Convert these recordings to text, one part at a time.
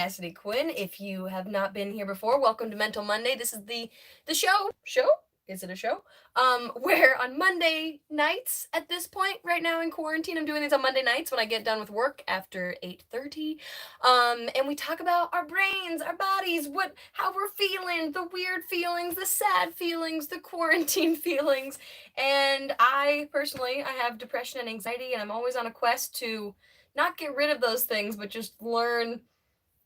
Cassidy Quinn. If you have not been here before, welcome to Mental Monday. This is the show. Is it a show? Where on Monday nights at this point, right now in quarantine, I'm doing these on Monday nights when I get done with work after 8:30. And we talk about our brains, our bodies, how we're feeling, the weird feelings, the sad feelings, the quarantine feelings. And I personally, I have depression and anxiety, and I'm always on a quest to not get rid of those things, but just learn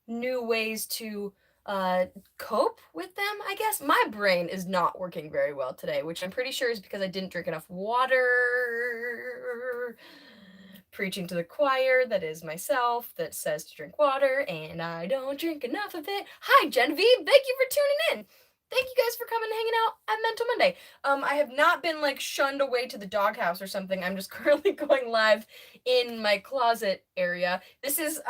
new ways to uh, cope with them, I guess. My brain is not working very well today, which I'm pretty sure is because I didn't drink enough water. Preaching to the choir, that is myself, that says to drink water, and I don't drink enough of it. Hi, Genevieve. Thank you for tuning in. Thank you guys for coming and hanging out at Mental Monday. I have not been like shunned away to the doghouse or something. I'm just currently going live in my closet area. This is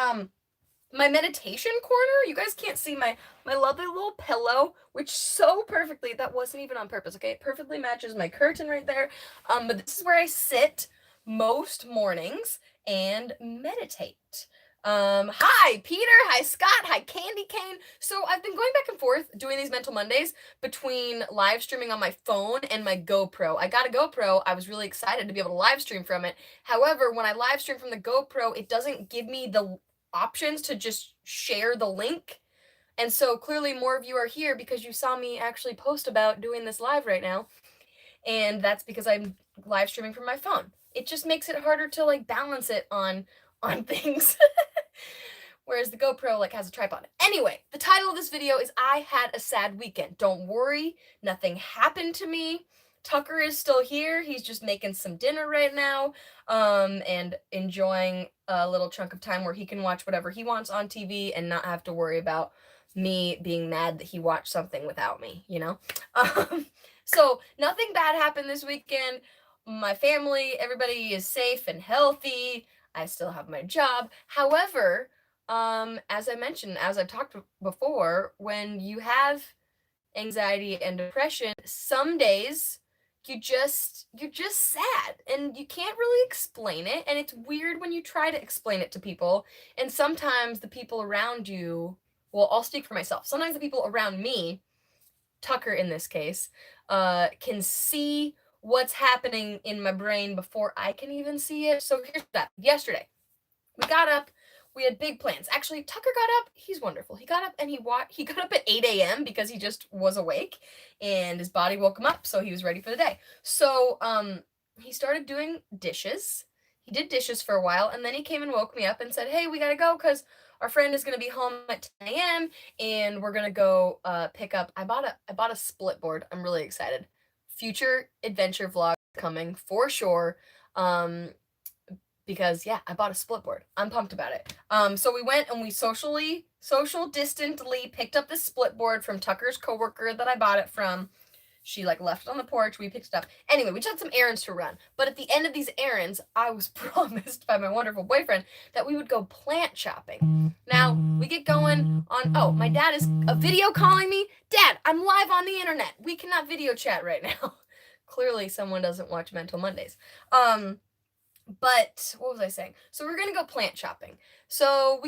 my meditation corner. You guys can't see my lovely little pillow, which so perfectly, that wasn't even on purpose, okay? It perfectly matches my curtain right there. But this is where I sit most mornings and meditate. Hi Peter, hi Scott, hi Candy Cane. So I've been going back and forth doing these Mental Mondays between live streaming on my phone and my GoPro. I got a GoPro. I was really excited to be able to live stream from it. However, when I live stream from the GoPro, it doesn't give me the options to just share the link. And so clearly more of you are here because you saw me actually post about doing this live right now. And that's because I'm live streaming from my phone. It just makes it harder to like balance it on things. Whereas the GoPro like has a tripod. Anyway, the title of this video is I Had a Sad Weekend. Don't worry, nothing happened to me. Tucker is still here. He's just making some dinner right now, and enjoying a little chunk of time where he can watch whatever he wants on TV and not have to worry about me being mad that he watched something without me, you know? So nothing bad happened this weekend. My family, everybody is safe and healthy. I still have my job. However, as I mentioned, as I've talked before, when you have anxiety and depression, some days you're just sad and you can't really explain it, and it's weird when you try to explain it to people, and sometimes the people around you, well, I'll speak for myself. Sometimes the people around me, Tucker in this case, can see what's happening in my brain before I can even see it. So here's that. Yesterday, we got up. We had big plans. Actually, Tucker got up. He's wonderful. He got up and he got up at 8 a.m. because he just was awake and his body woke him up, so he was ready for the day. So he started doing dishes. He did dishes for a while, and then he came and woke me up and said, "Hey, we gotta go because our friend is gonna be home at 10 a.m. and we're gonna go pick up." I bought a split board. I'm really excited. Future adventure vlog coming for sure. Because yeah, I bought a split board. I'm pumped about it. So we went and we social distantly picked up this split board from Tucker's coworker that I bought it from. She like left it on the porch. We picked it up. Anyway, we just had some errands to run. But at the end of these errands, I was promised by my wonderful boyfriend that we would go plant shopping. Now we get going on. Oh, my dad is video calling me. Dad, I'm live on the internet. We cannot video chat right now. Clearly, someone doesn't watch Mental Mondays. But what was I saying? So we're gonna go plant shopping. So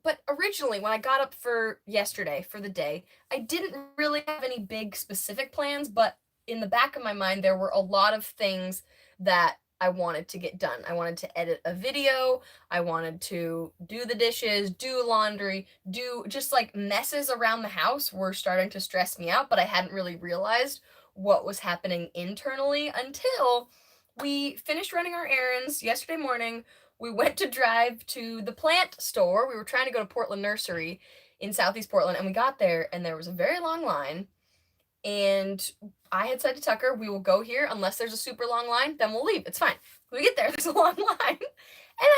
but originally when I got up for yesterday for the day, I didn't really have any big specific plans, but in the back of my mind there were a lot of things that I wanted to get done. I wanted to edit a video, I wanted to do the dishes, do laundry, do just like messes around the house were starting to stress me out, but I hadn't really realized what was happening internally until we finished running our errands yesterday morning. We went to drive to the plant store. We were trying to go to Portland Nursery in Southeast Portland, and we got there, and there was a very long line. And I had said to Tucker, "We will go here unless there's a super long line, then we'll leave. It's fine." We get there, there's a long line, and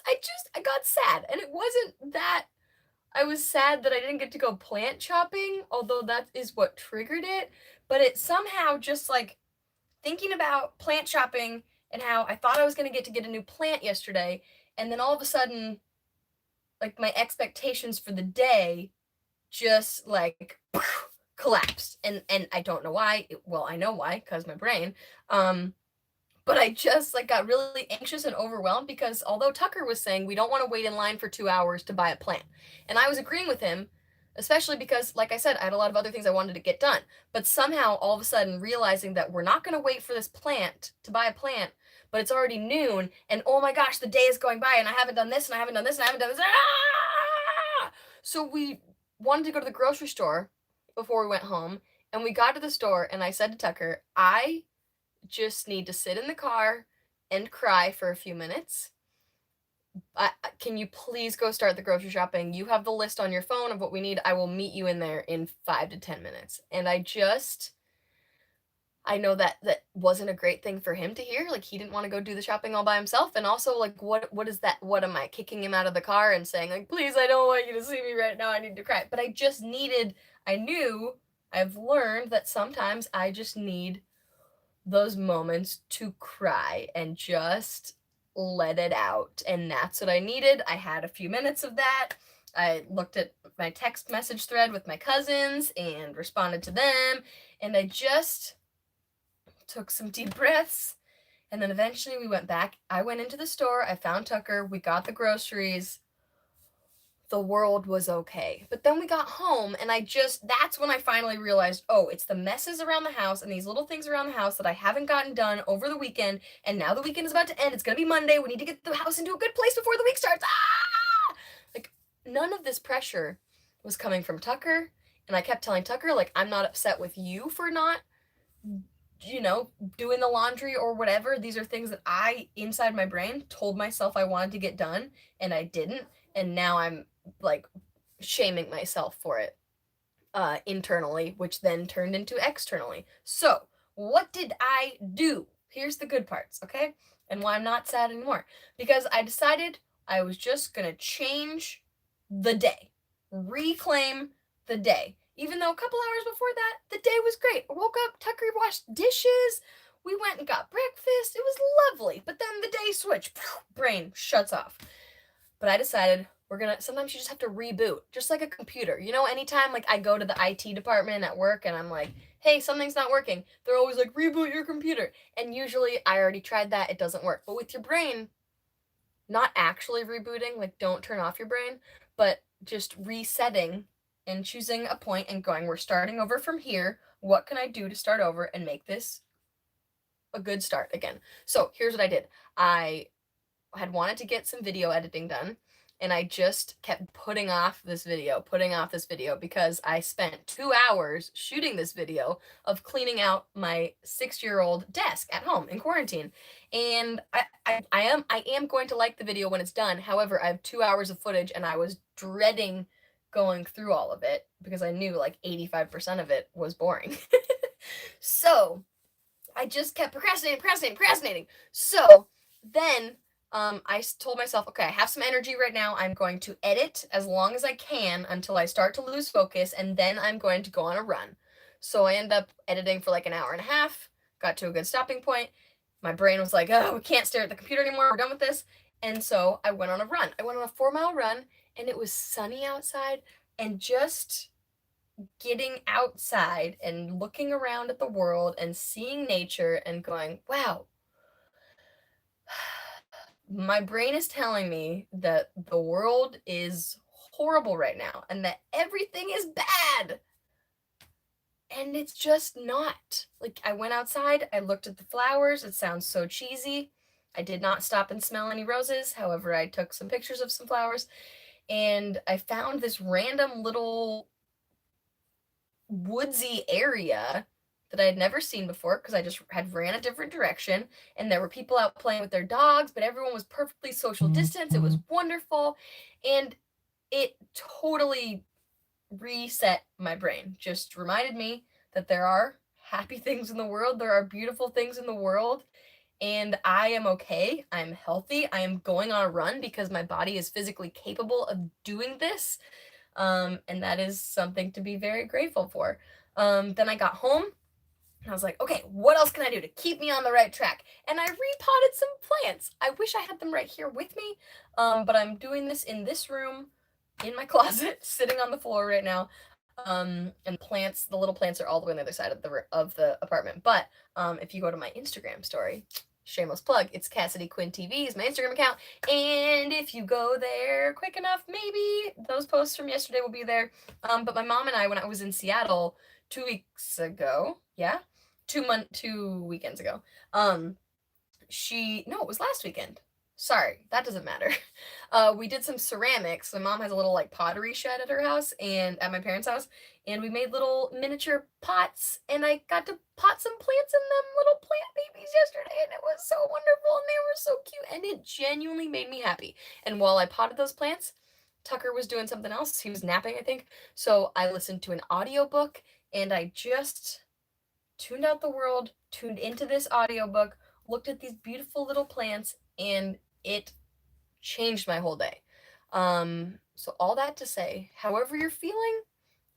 I got sad, and it wasn't that I was sad that I didn't get to go plant shopping, although that is what triggered it. But it somehow just like thinking about plant shopping and how I thought I was going to get a new plant yesterday, and then all of a sudden like my expectations for the day just like collapsed, and I don't know why. Well, I know why, because my brain. But I just like got really anxious and overwhelmed because although Tucker was saying we don't want to wait in line for 2 hours to buy a plant, and I was agreeing with him, especially because, like I said, I had a lot of other things I wanted to get done. But somehow, all of a sudden, realizing that we're not going to wait for this plant to buy a plant, but it's already noon, and oh my gosh, the day is going by, and I haven't done this, and I haven't done this, and I haven't done this. Ah! So we wanted to go to the grocery store before we went home, and we got to the store, and I said to Tucker, I just need to sit in the car and cry for a few minutes. Can you please go start the grocery shopping? You have the list on your phone of what we need. I will meet you in there in 5 to 10 minutes. And I know that that wasn't a great thing for him to hear. Like he didn't want to go do the shopping all by himself. And also, like, what is that? What am I kicking him out of the car and saying, like, please, I don't want you to see me right now. I need to cry. But I knew, I've learned that sometimes I just need those moments to cry and just let it out. And that's what I needed. I had a few minutes of that. I looked at my text message thread with my cousins and responded to them. And I just took some deep breaths. And then eventually we went back. I went into the store. I found Tucker. We got the groceries. The world was okay. But then we got home, and that's when I finally realized, oh, it's the messes around the house and these little things around the house that I haven't gotten done over the weekend. And now the weekend is about to end. It's going to be Monday. We need to get the house into a good place before the week starts. Ah! Like, none of this pressure was coming from Tucker. And I kept telling Tucker, like, I'm not upset with you for not, doing the laundry or whatever. These are things that I, inside my brain, told myself I wanted to get done, and I didn't. And now I'm like shaming myself for it internally, which then turned into externally. So, what did I do? Here's the good parts, okay? And why I'm not sad anymore. Because I decided I was just gonna change the day, reclaim the day. Even though a couple hours before that, the day was great. I woke up, Tucker washed dishes, we went and got breakfast. It was lovely. But then the day switched, brain shuts off. But I decided sometimes you just have to reboot, just like a computer. Anytime like I go to the IT department at work and I'm like, hey, something's not working, they're always like, reboot your computer. And usually I already tried that, it doesn't work. But with your brain, not actually rebooting, like don't turn off your brain, but just resetting and choosing a point and going, we're starting over from here. What can I do to start over and make this a good start again? So here's what I did. I had wanted to get some video editing done, and I just kept putting off this video because I spent 2 hours shooting this video of cleaning out my 6-year-old desk at home in quarantine. And I am going to like the video when it's done. However, I have 2 hours of footage, and I was dreading going through all of it because I knew like 85% of it was boring. So I just kept procrastinating. So then I told myself, okay, I have some energy right now. I'm going to edit as long as I can until I start to lose focus, and then I'm going to go on a run. So I ended up editing for like an hour and a half, got to a good stopping point. My brain was like, oh, we can't stare at the computer anymore. We're done with this. And so I went on a run. I went on a 4-mile run, and it was sunny outside, and just getting outside and looking around at the world and seeing nature and going, wow, my brain is telling me that the world is horrible right now and that everything is bad. And it's just not. Like, I went outside, I looked at the flowers. It sounds so cheesy. I did not stop and smell any roses. However, I took some pictures of some flowers, and I found this random little woodsy area that I had never seen before because I just had ran a different direction, and there were people out playing with their dogs, but everyone was perfectly social distance. It was wonderful, and it totally reset my brain. Just reminded me that there are happy things in the world, there are beautiful things in the world, and I am okay. I'm healthy. I am going on a run because my body is physically capable of doing this. And that is something to be very grateful for. Then I got home, and I was like, okay, what else can I do to keep me on the right track? And I repotted some plants. I wish I had them right here with me, but I'm doing this in this room, in my closet, sitting on the floor right now. And the little plants are all the way on the other side of the apartment. But if you go to my Instagram story, shameless plug, it's Cassidy Quinn TV is my Instagram account, and if you go there quick enough, maybe those posts from yesterday will be there. But my mom and I, when I was in Seattle 2 weeks ago, yeah, 2 weekends ago, no, it was last weekend. Sorry, that doesn't matter. We did some ceramics. My mom has a little like pottery shed at her house and at my parents' house, and we made little miniature pots, and I got to pot some plants in them little plant babies yesterday, and it was so wonderful, and they were so cute, and it genuinely made me happy. And while I potted those plants, Tucker was doing something else. He was napping, I think. So I listened to an audiobook, and I just tuned out the world, tuned into this audiobook, looked at these beautiful little plants, and it changed my whole day. So all that to say, however you're feeling,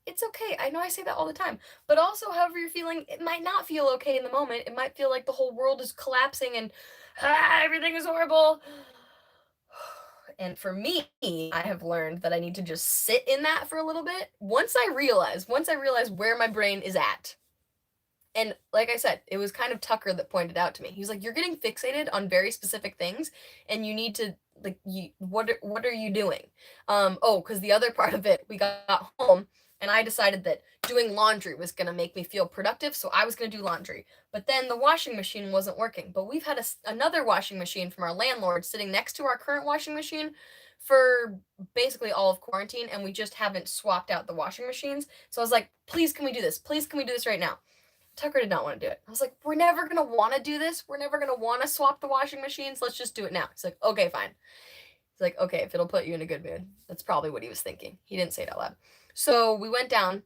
it's okay. I know I say that all the time, but also however you're feeling, it might not feel okay in the moment. It might feel like the whole world is collapsing and everything is horrible. And for me, I have learned that I need to just sit in that for a little bit. Once I realize where my brain is at, and like I said, it was kind of Tucker that pointed out to me. He was like, "You're getting fixated on very specific things, and you need to like what are you doing?" Because the other part of it, we got home, and I decided that doing laundry was gonna make me feel productive, so I was gonna do laundry. But then the washing machine wasn't working. But we've had another washing machine from our landlord sitting next to our current washing machine for basically all of quarantine, and we just haven't swapped out the washing machines. So I was like, "Please, can we do this? Please, can we do this right now?" Tucker did not want to do it. I was like, "We're never going to want to do this. We're never going to want to swap the washing machines. Let's just do it now." He's like, "Okay, fine." He's like, "Okay, if it'll put you in a good mood." That's probably what he was thinking. He didn't say it out loud. So we went down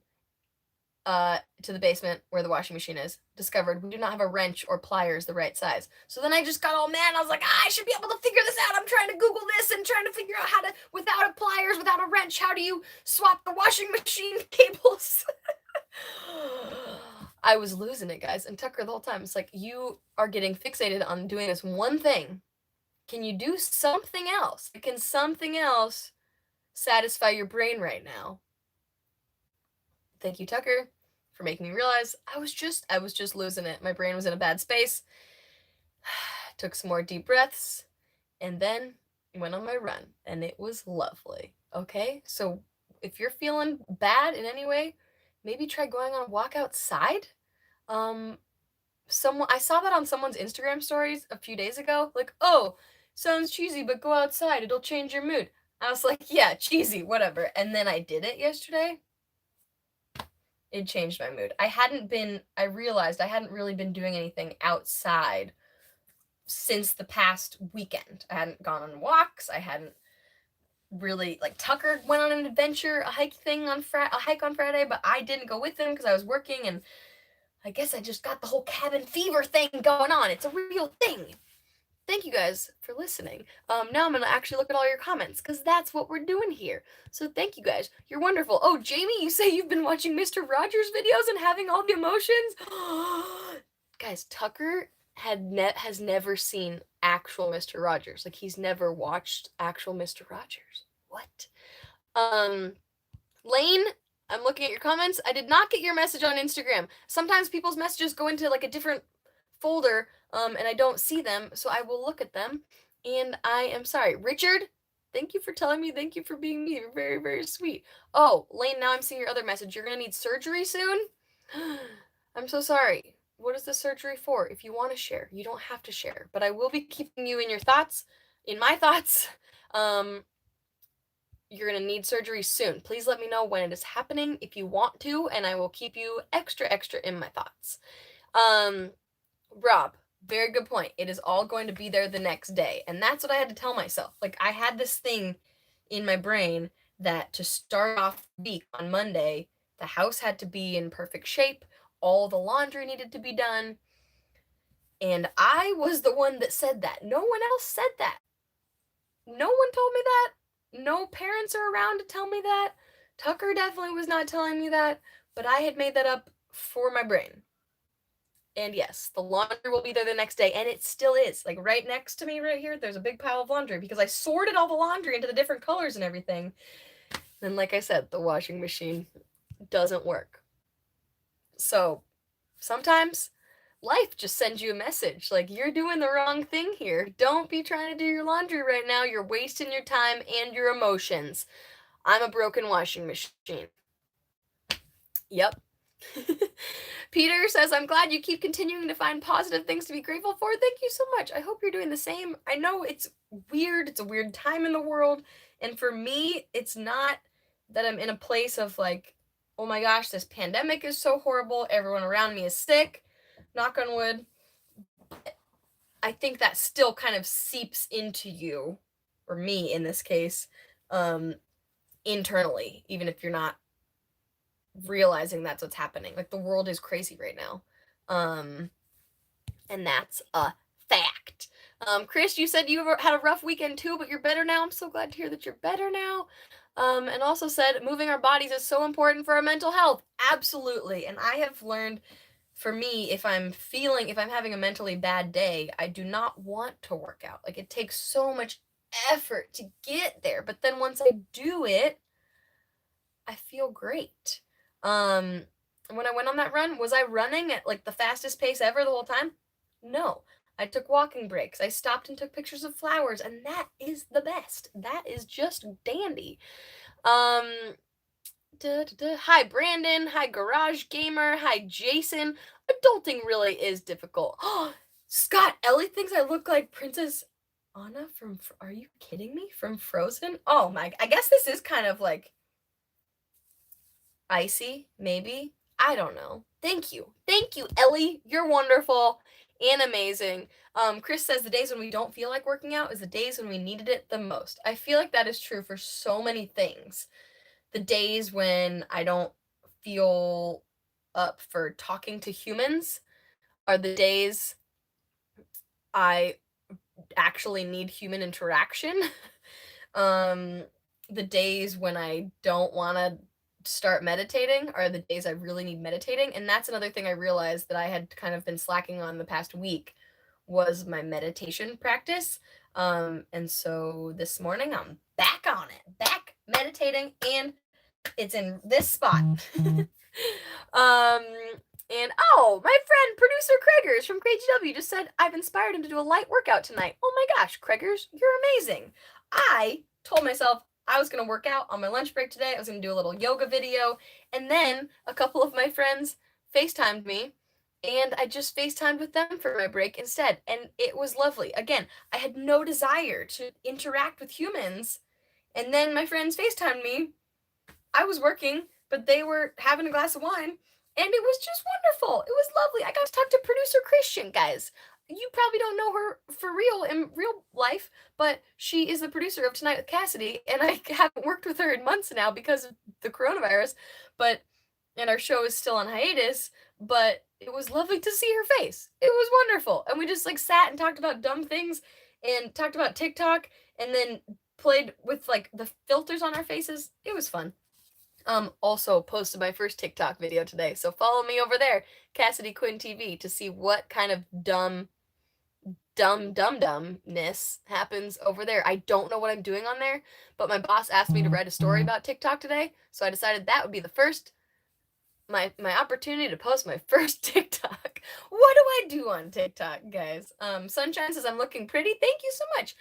to the basement where the washing machine is, discovered we do not have a wrench or pliers the right size. So then I just got all mad. I was like, I should be able to figure this out. I'm trying to Google this and trying to figure out how to, without a pliers, without a wrench, how do you swap the washing machine cables? I was losing it, guys. And Tucker the whole time, it's like, "You are getting fixated on doing this one thing. Can you do something else? Can something else satisfy your brain right now?" Thank you, Tucker, for making me realize I was just losing it. My brain was in a bad space. Took some more deep breaths, and then went on my run, and it was lovely. Okay? So if you're feeling bad in any way, maybe try going on a walk outside. Um, I saw that on someone's Instagram stories a few days ago. Like, "Oh, sounds cheesy, but go outside. It'll change your mood." I was like, "Yeah, cheesy, whatever." And then I did it yesterday. It changed my mood. I realized I hadn't really been doing anything outside since the past weekend. I hadn't gone on walks. I hadn't really, like, Tucker went on an adventure, a hike on Friday, but I didn't go with him because I was working, and I guess I just got the whole cabin fever thing going on. It's a real thing. Thank you guys for listening. Now I'm gonna actually look at all your comments because that's what we're doing here. So thank you guys. You're wonderful. Oh, Jamie, you say you've been watching Mr. Rogers videos and having all the emotions? Guys, Tucker has never seen actual Mr. Rogers. Like, he's never watched actual Mr. Rogers. What? Lane, I'm looking at your comments. I did not get your message on Instagram. Sometimes people's messages go into like a different folder, and I don't see them, so I will look at them. And I am sorry. Richard, thank you for telling me. Thank you for being me. You're very, very sweet. Oh, Lane, now I'm seeing your other message. You're gonna need surgery soon? I'm so sorry. What is the surgery for? If you want to share, you don't have to share, but I will be keeping you in my thoughts. You're going to need surgery soon. Please let me know when it is happening if you want to, and I will keep you extra in my thoughts. Rob, very good point. It is all going to be there the next day. And that's what I had to tell myself. Like, I had this thing in my brain that to start off the week on Monday, the house had to be in perfect shape. All the laundry needed to be done. And I was the one that said that. No one else said that. No one told me that. No parents are around to tell me that. Tucker definitely was not telling me that. But I had made that up for my brain. And yes, the laundry will be there the next day, and it still is. Like, right next to me right here, there's a big pile of laundry because I sorted all the laundry into the different colors and everything. Then, like I said, the washing machine doesn't work. So sometimes life just sends you a message like, you're doing the wrong thing here. Don't be trying to do your laundry right now. You're wasting your time and your emotions. I'm a broken washing machine. Yep. Peter says, I'm glad you keep continuing to find positive things to be grateful for. Thank you so much. I hope you're doing the same. I know it's weird. It's a weird time in the world. And for me, it's not that I'm in a place of like, oh my gosh, this pandemic is so horrible. Everyone around me is sick. Knock on wood. I think that still kind of seeps into you, or me in this case, internally, even if you're not realizing that's what's happening. Like, the world is crazy right now. And that's a fact. Chris, you said you had a rough weekend too, but you're better now. I'm so glad to hear that you're better now. And also said moving our bodies is so important for our mental health. Absolutely. And I have learned, for me, if I'm having a mentally bad day, I do not want to work out. Like, it takes so much effort to get there. But then once I do it, I feel great. When I went on that run, was I running at like the fastest pace ever the whole time? No. I took walking breaks. I stopped and took pictures of flowers, and that is the best. That is just dandy. Hi Brandon. Hi Garage Gamer. Hi Jason. Adulting really is difficult. Scott, Ellie thinks I look like Princess Anna from. Are you kidding me? From Frozen? Oh my! I guess this is kind of like icy, maybe. I don't know. Thank you, Ellie. You're wonderful and amazing. Chris says the days when we don't feel like working out is the days when we needed it the most. I feel like that is true for so many things. The days when I don't feel up for talking to humans are the days I actually need human interaction. The days when I don't want to start meditating are the days I really need meditating. And that's another thing I realized that I had kind of been slacking on the past week was my meditation practice. And so this morning I'm back on it, back meditating, and it's in this spot. And oh, my friend producer Craigers from KGW just said I've inspired him to do a light workout tonight. Oh my gosh, Craigers, you're amazing. I told myself I was going to work out on my lunch break today. I was going to do a little yoga video, and then a couple of my friends FaceTimed me, and I just FaceTimed with them for my break instead, and it was lovely. Again, I had no desire to interact with humans, and then my friends FaceTimed me. I was working, but they were having a glass of wine, and it was just wonderful. It was lovely. I got to talk to producer Christian, guys. You probably don't know her for real in real life, but she is the producer of Tonight with Cassidy, and I haven't worked with her in months now because of the coronavirus, and our show is still on hiatus, but it was lovely to see her face. It was wonderful. And we just like sat and talked about dumb things and talked about TikTok and then played with like the filters on our faces. It was fun. Also posted my first TikTok video today, so follow me over there, Cassidy Quinn TV, to see what kind of dumbness happens over there. I don't know what I'm doing on there, but my boss asked me to write a story about TikTok today, so I decided that would be the first my opportunity to post my first TikTok. What do I do on TikTok, guys? Sunshine says I'm looking pretty. Thank you so much.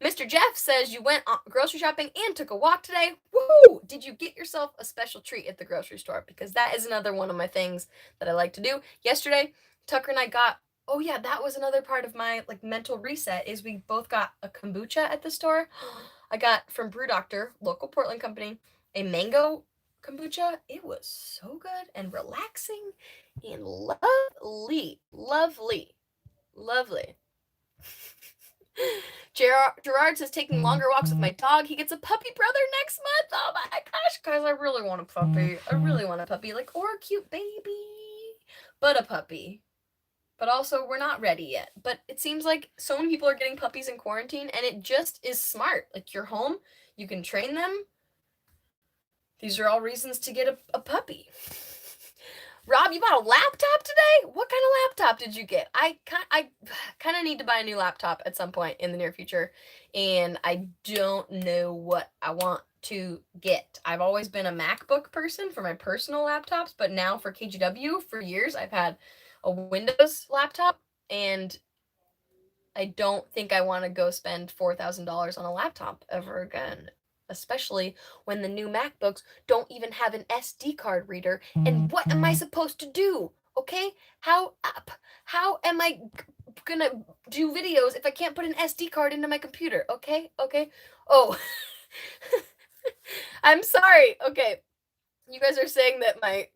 Mr. Jeff says you went grocery shopping and took a walk today. Woo! Did you get yourself a special treat at the grocery store? Because that is another one of my things that I like to do. Yesterday, Tucker and I got, oh yeah, that was another part of my like mental reset, is we both got a kombucha at the store. I got from Brew Doctor, local Portland company, a mango kombucha. It was so good and relaxing and lovely. Gerard says taking longer walks with my dog. He gets a puppy brother next month. Oh my gosh, guys, I really want a puppy. I really want a puppy, like, or a cute baby, but a puppy. But also, we're not ready yet. But it seems like so many people are getting puppies in quarantine, and it just is smart. Like, you're home, you can train them. These are all reasons to get a puppy. Rob, you bought a laptop today? What kind of laptop did you get? I kind of need to buy a new laptop at some point in the near future, and I don't know what I want to get. I've always been a MacBook person for my personal laptops, but now for KGW, for years, I've had a Windows laptop, and I don't think I want to go spend $4,000 on a laptop ever again, especially when the new MacBooks don't even have an SD card reader. And what am I supposed to do? Okay? How am I gonna do videos if I can't put an SD card into my computer? Okay? Okay? Oh, I'm sorry. Okay. You guys are saying that my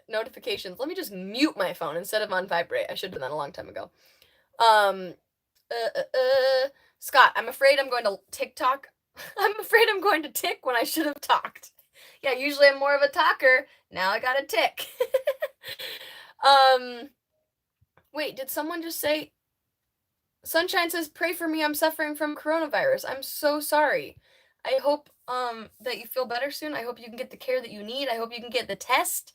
notifications. Let me just mute my phone instead of on vibrate. I should have done that a long time ago. Um Scott, I'm afraid I'm going to TikTok. I'm afraid I'm going to tick when I should have talked. Yeah, usually I'm more of a talker. Now I got to tick. Wait, did someone just say Sunshine says pray for me, I'm suffering from coronavirus. I'm so sorry. I hope that you feel better soon. I hope you can get the care that you need. I hope you can get the test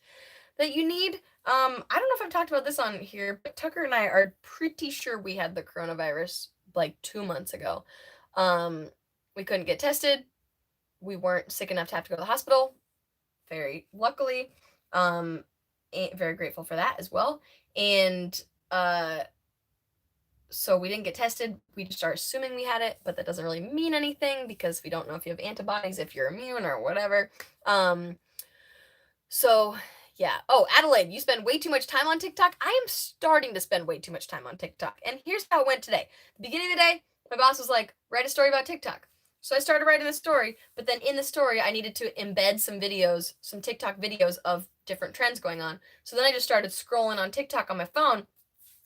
that you need. I don't know if I've talked about this on here, but Tucker and I are pretty sure we had the coronavirus like 2 months ago. We couldn't get tested. We weren't sick enough to have to go to the hospital. Very luckily. Very grateful for that as well. And so we didn't get tested. We just are assuming we had it, but that doesn't really mean anything because we don't know if you have antibodies, if you're immune or whatever. So yeah. Oh, Adelaide, you spend way too much time on TikTok. I am starting to spend way too much time on TikTok. And here's how it went today. The beginning of the day, my boss was like, write a story about TikTok. So I started writing the story, but then in the story, I needed to embed some videos, some TikTok videos of different trends going on. So then I just started scrolling on TikTok on my phone.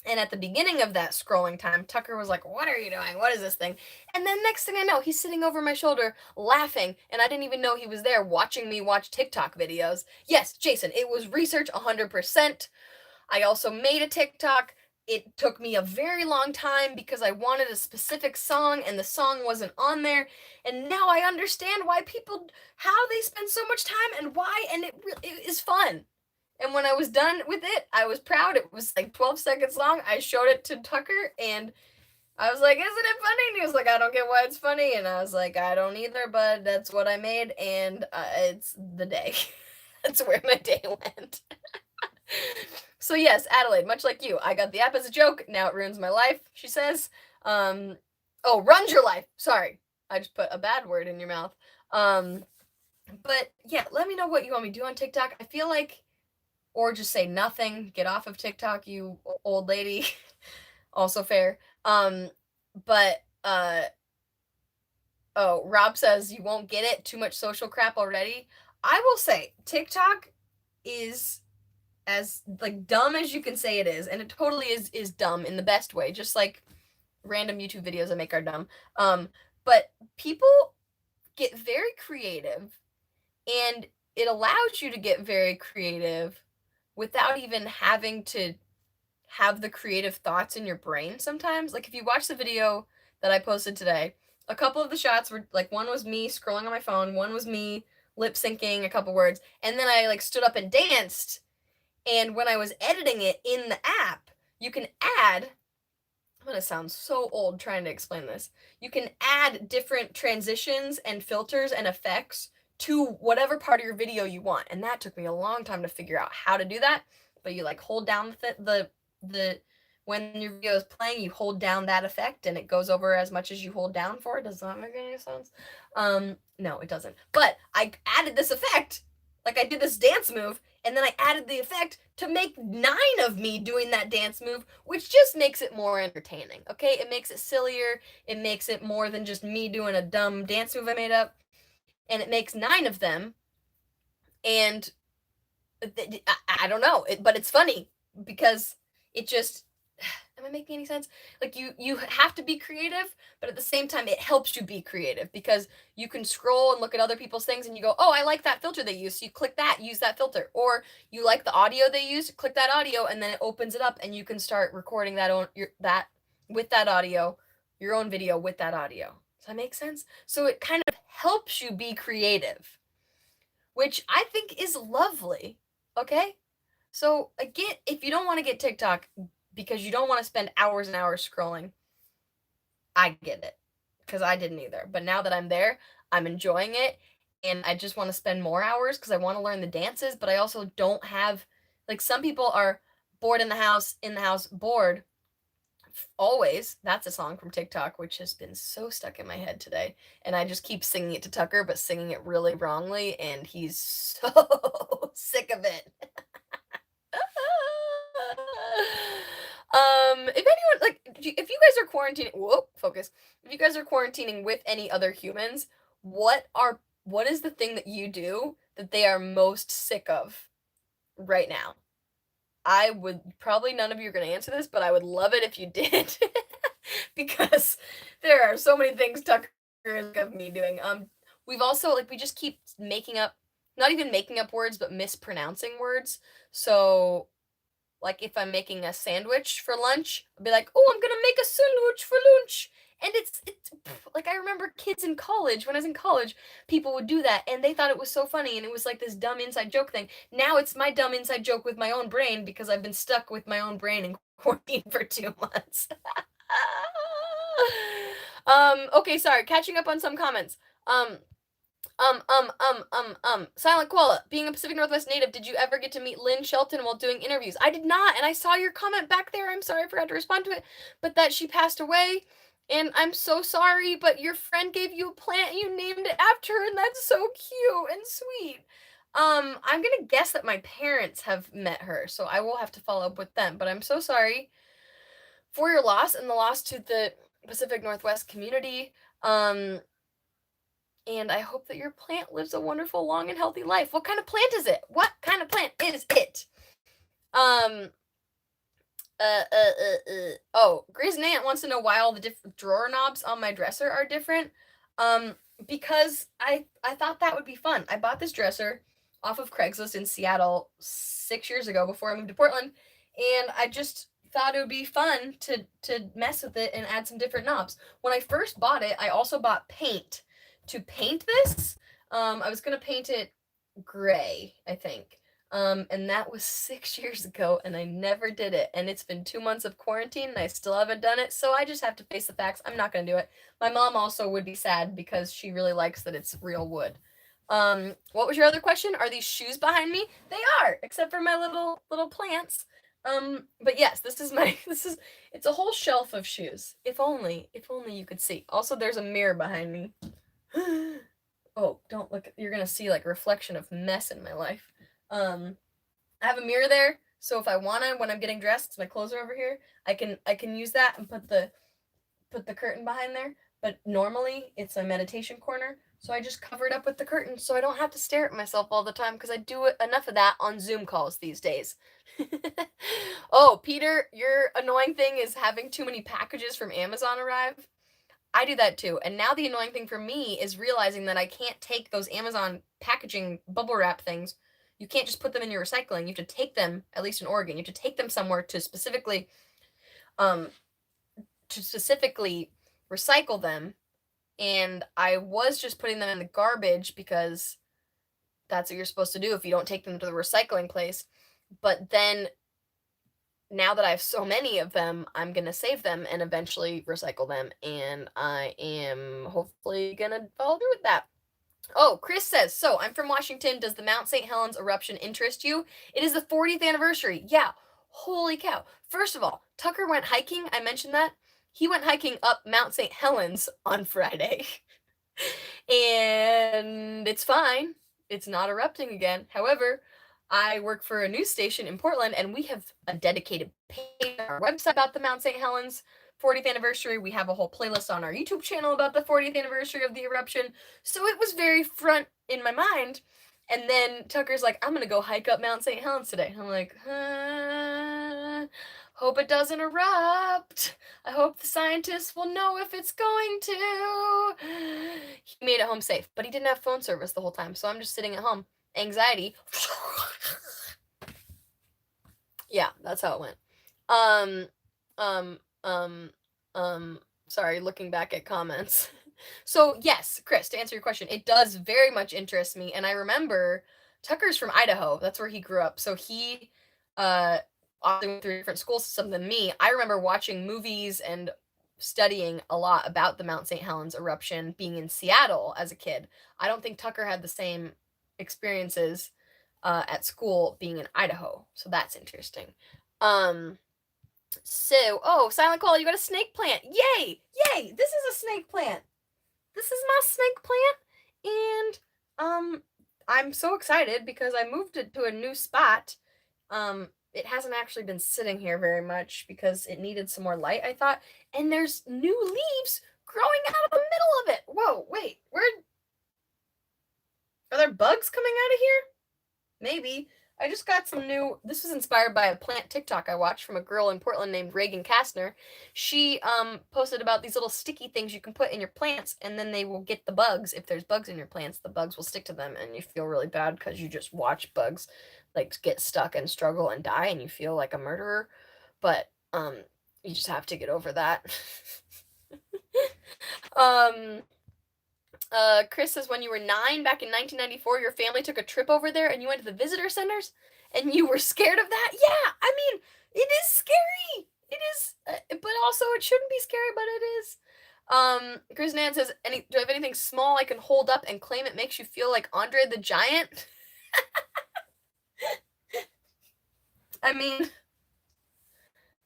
And at the beginning of that scrolling time, Tucker was like, what are you doing? What is this thing? And then next thing I know, he's sitting over my shoulder laughing, and I didn't even know he was there watching me watch TikTok videos. Yes, Jason, it was research 100%. I also made a TikTok. It took me a very long time because I wanted a specific song and the song wasn't on there. And now I understand why people, how they spend so much time and why, and it is fun. And when I was done with it, I was proud. It was like 12 seconds long. I showed it to Tucker and I was like, isn't it funny? And he was like, I don't get why it's funny. And I was like, I don't either, but that's what I made. And it's the day. That's where my day went. So yes, Adelaide, much like you, I got the app as a joke. Now it ruins my life, she says. Oh, runs your life. Sorry. I just put a bad word in your mouth. But yeah, let me know what you want me to do on TikTok. I feel like, or just say nothing, get off of TikTok, you old lady. Also fair. But oh, Rob says you won't get it, too much social crap already. I will say TikTok is as like dumb as you can say it is, and it totally is dumb in the best way, just like random YouTube videos I make are dumb. But people get very creative, and it allows you to get very creative without even having to have the creative thoughts in your brain sometimes. Like if you watch the video that I posted today, a couple of the shots were like, one was me scrolling on my phone, one was me lip syncing a couple words, and then I like stood up and danced. And when I was editing it in the app, you can add, I'm gonna sound so old trying to explain this. You can add different transitions and filters and effects to whatever part of your video you want. And that took me a long time to figure out how to do that. But you like hold down the when your video is playing, you hold down that effect and it goes over as much as you hold down for. Does that make any sense? No, it doesn't. But I added this effect, like I did this dance move, and then I added the effect to make 9 of me doing that dance move, which just makes it more entertaining, okay? It makes it sillier. It makes it more than just me doing a dumb dance move I made up. And it makes 9 of them. And I don't know, but it's funny because it just, am I making any sense? Like you have to be creative, but at the same time it helps you be creative because you can scroll and look at other people's things and you go, oh, I like that filter they use, so you click that, use that filter. Or you like the audio they use, click that audio, and then it opens it up and you can start recording that with that audio, your own video with that audio. Does that make sense? So it kind of helps you be creative, which I think is lovely. Okay? So again, if you don't want to get TikTok because you don't want to spend hours and hours scrolling, I get it. Because I didn't either. But now that I'm there, I'm enjoying it. And I just want to spend more hours because I want to learn the dances. But I also don't have, like, some people are Bored in the house, bored. Always. That's a song from TikTok, which has been so stuck in my head today. And I just keep singing it to Tucker, but singing it really wrongly, and he's so sick of it. If anyone like if you guys are quarantining, whoa, focus. If you guys are quarantining with any other humans, what is the thing that you do that they are most sick of right now? I would probably none of you are going to answer this, but I would love it if you did. Because there are so many things Tucker is of me doing. We've also like we just keep making up, not even making up words, but mispronouncing words. So like if I'm making a sandwich for lunch, I'll be like, "Oh, I'm gonna make a sandwich for lunch." And it's like I remember kids in college, when I was in college, people would do that and they thought it was so funny and it was like this dumb inside joke thing. Now it's my dumb inside joke with my own brain because I've been stuck with my own brain in quarantine for 2 months. Okay, sorry, catching up on some comments. Silent Koala, being a Pacific Northwest native, did you ever get to meet Lynn Shelton while doing interviews? I did not, and I saw your comment back there. I'm sorry I forgot to respond to it, but that she passed away, and I'm so sorry, but your friend gave you a plant and you named it after her, and that's so cute and sweet. I'm gonna guess that my parents have met her, so I will have to follow up with them, but I'm so sorry for your loss and the loss to the Pacific Northwest community. And I hope that your plant lives a wonderful, long, and healthy life. What kind of plant is it? What kind of plant is it? Oh, Grizz Nant wants to know why all the different drawer knobs on my dresser are different. Because I thought that would be fun. I bought this dresser off of Craigslist in Seattle 6 years ago before I moved to Portland, and I just thought it would be fun to mess with it and add some different knobs. When I first bought it, I also bought paint to paint this. I was gonna paint it gray, I think. And that was 6 years ago, and I never did it. And it's been 2 months of quarantine, and I still haven't done it. So I just have to face the facts. I'm not gonna do it. My mom also would be sad because she really likes that it's real wood. What was your other question? Are these shoes behind me? They are, except for my little plants. But yes, it's a whole shelf of shoes. If only you could see. Also, there's a mirror behind me. Oh, don't look. You're gonna see like a reflection of mess in my life. I have a mirror there, so if I wanna, when I'm getting dressed, my clothes are over here. I can use that and put the curtain behind there. But normally it's a meditation corner, so I just cover it up with the curtain so I don't have to stare at myself all the time because I do enough of that on Zoom calls these days. Oh, Peter, your annoying thing is having too many packages from Amazon arrive. I do that too. And now the annoying thing for me is realizing that I can't take those Amazon packaging bubble wrap things. You can't just put them in your recycling. You have to take them, at least in Oregon, you have to take them somewhere to specifically recycle them. And I was just putting them in the garbage because that's what you're supposed to do if you don't take them to the recycling place. But then now that I have so many of them, I'm going to save them and eventually recycle them. And I am hopefully going to follow through with that. Oh, Chris says, so I'm from Washington. Does the Mount St. Helens eruption interest you? It is the 40th anniversary. Yeah. Holy cow. First of all, Tucker went hiking. I mentioned that. He went hiking up Mount St. Helens on Friday. And it's fine. It's not erupting again. However, I work for a news station in Portland, and we have a dedicated page on our website about the Mount St. Helens 40th anniversary. We have a whole playlist on our YouTube channel about the 40th anniversary of the eruption. So it was very front in my mind. And then Tucker's like, I'm going to go hike up Mount St. Helens today. I'm like, hope it doesn't erupt. I hope the scientists will know if it's going to. He made it home safe, but he didn't have phone service the whole time. So I'm just sitting at home. Anxiety. Yeah, that's how it went. Sorry, looking back at comments. So yes, Chris, to answer your question, it does very much interest me. And I remember Tucker's from Idaho. That's where he grew up. So he obviously went through a different school system than me. I remember watching movies and studying a lot about the Mount St. Helens eruption being in Seattle as a kid. I don't think Tucker had the same experiences at school being in Idaho. So that's interesting. So, oh, Silent Call, you got a snake plant. Yay! Yay! This is a snake plant. This is my snake plant. And, I'm so excited because I moved it to a new spot. It hasn't actually been sitting here very much because it needed some more light, I thought. And there's new leaves growing out of the middle of it. Whoa, wait, are there bugs coming out of here? Maybe. I just got some new. This was inspired by a plant TikTok I watched from a girl in Portland named Reagan Kastner. She posted about these little sticky things you can put in your plants, and then they will get the bugs. If there's bugs in your plants, the bugs will stick to them, and you feel really bad because you just watch bugs like get stuck and struggle and die, and you feel like a murderer. But you just have to get over that. um Chris says, when you were 9 back in 1994, your family took a trip over there and you went to the visitor centers and you were scared of that? Yeah, I mean, it is scary. It is, but also it shouldn't be scary, but it is. Chris Nan says, do I have anything small I can hold up and claim it makes you feel like Andre the Giant? I mean,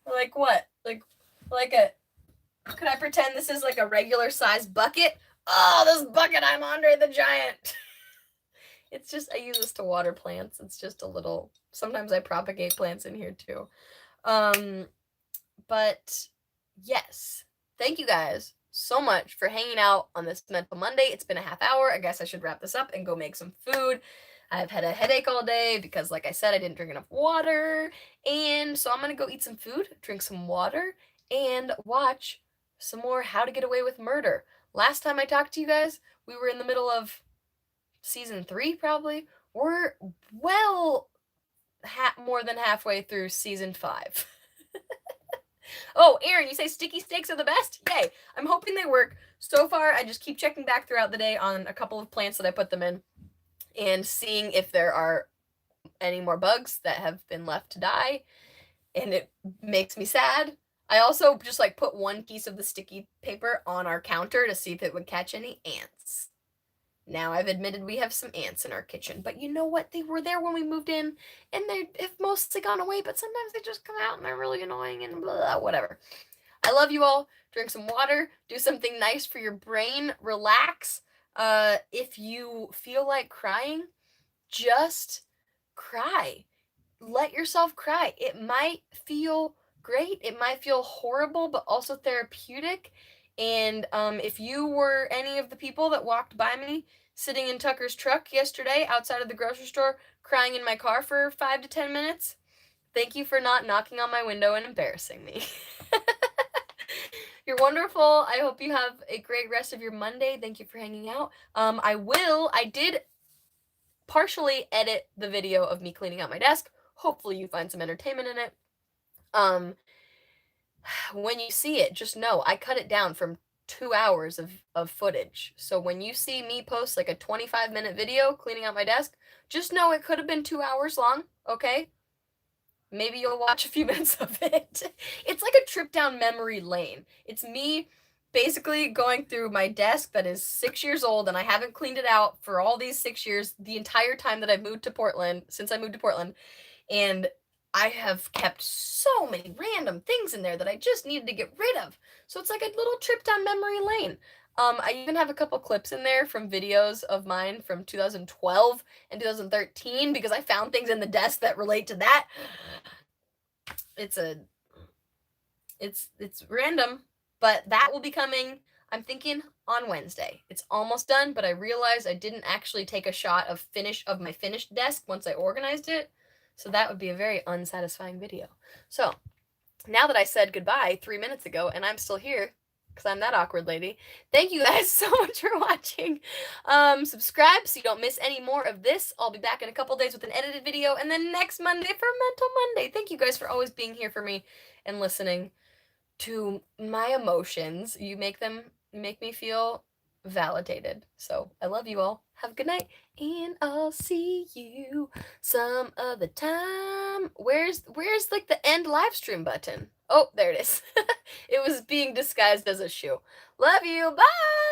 like what? Like a, could I pretend this is like a regular sized bucket? Oh, this bucket, I'm Andre the Giant. It's just, I use this to water plants. It's just a little, sometimes I propagate plants in here too. But yes, thank you guys so much for hanging out on this Mental Monday. It's been a half hour. I guess I should wrap this up and go make some food. I've had a headache all day because, like I said, I didn't drink enough water. And so I'm going to go eat some food, drink some water, and watch some more How to Get Away with Murder. Last time I talked to you guys, we were in the middle of season 3, probably. We're well more than halfway through season 5. Oh, Aaron, you say sticky stakes are the best? Yay. I'm hoping they work. So far, I just keep checking back throughout the day on a couple of plants that I put them in and seeing if there are any more bugs that have been left to die. And it makes me sad. I also just like put one piece of the sticky paper on our counter to see if it would catch any ants. Now I've admitted we have some ants in our kitchen, but you know what? They were there when we moved in, and they've mostly gone away, but sometimes they just come out and they're really annoying and blah, whatever. I love you all. Drink some water. Do something nice for your brain. Relax. If you feel like crying, just cry. Let yourself cry. It might feel great. It might feel horrible, but also therapeutic. And if you were any of the people that walked by me sitting in Tucker's truck yesterday outside of the grocery store crying in my car for 5 to 10 minutes, thank you for not knocking on my window and embarrassing me. You're wonderful. I hope you have a great rest of your Monday. Thank you for hanging out. I did partially edit the video of me cleaning out my desk. Hopefully you find some entertainment in it. When you see it, just know I cut it down from 2 hours of footage. So when you see me post like a 25-minute video cleaning out my desk, just know it could have been 2 hours long, okay? Maybe you'll watch a few minutes of it. It's like a trip down memory lane. It's me basically going through my desk that is 6 years old and I haven't cleaned it out for all these 6 years, the entire time that I've moved to Portland, since I moved to Portland. And I have kept so many random things in there that I just needed to get rid of. So it's like a little trip down memory lane. I even have a couple clips in there from videos of mine from 2012 and 2013 because I found things in the desk that relate to that. It's random, but that will be coming, I'm thinking, on Wednesday. It's almost done, but I realized I didn't actually take a shot of my finished desk once I organized it. So that would be a very unsatisfying video. So now that I said goodbye 3 minutes ago and I'm still here because I'm that awkward lady, thank you guys so much for watching. Subscribe so you don't miss any more of this. I'll be back in a couple days with an edited video and then next Monday for Mental Monday. Thank you guys for always being here for me and listening to my emotions. You make me feel validated. So I love you all. Have a good night, and I'll see you some other time. Where's like the end live stream button? Oh, there it is. It was being disguised as a shoe. Love you. Bye.